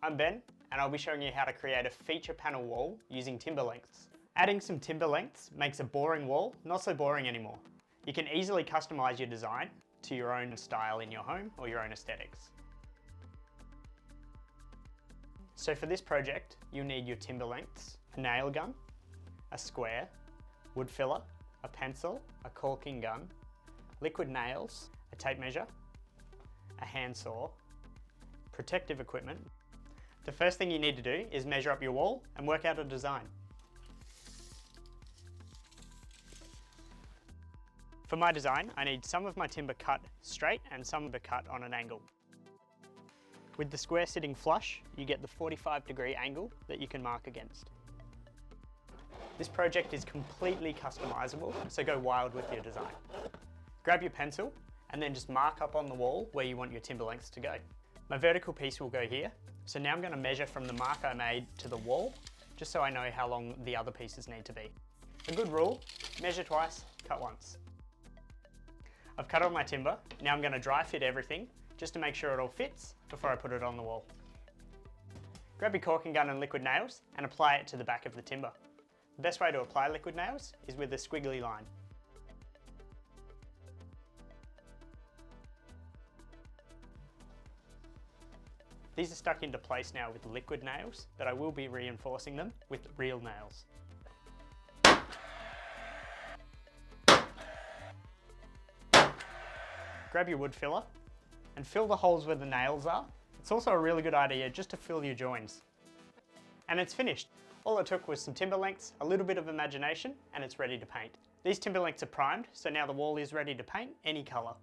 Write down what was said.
I'm Ben, and I'll be showing you how to create a feature panel wall using timber lengths. Adding some timber lengths makes a boring wall not so boring anymore. You can easily customize your design to your own style in your home or your own aesthetics. So for this project, you'll need your timber lengths, a nail gun, a square, wood filler, a pencil, a caulking gun, liquid nails, a tape measure, a handsaw, protective equipment. The first thing you need to do is measure up your wall and work out a design. For my design, I need some of my timber cut straight and some of it cut on an angle. With the square sitting flush, you get the 45-degree angle that you can mark against. This project is completely customizable, so go wild with your design. Grab your pencil and then just mark up on the wall where you want your timber lengths to go. My vertical piece will go here, so now I'm going to measure from the mark I made to the wall, just so I know how long the other pieces need to be. A good rule, measure twice, cut once. I've cut all my timber, now I'm going to dry fit everything, just to make sure it all fits before I put it on the wall. Grab your caulking gun and liquid nails and apply it to the back of the timber. The best way to apply liquid nails is with a squiggly line. These are stuck into place now with liquid nails, but I will be reinforcing them with real nails. Grab your wood filler and fill the holes where the nails are. It's also a really good idea just to fill your joins. And it's finished. All it took was some timber lengths, a little bit of imagination, and it's ready to paint. These timber lengths are primed, so now the wall is ready to paint any colour.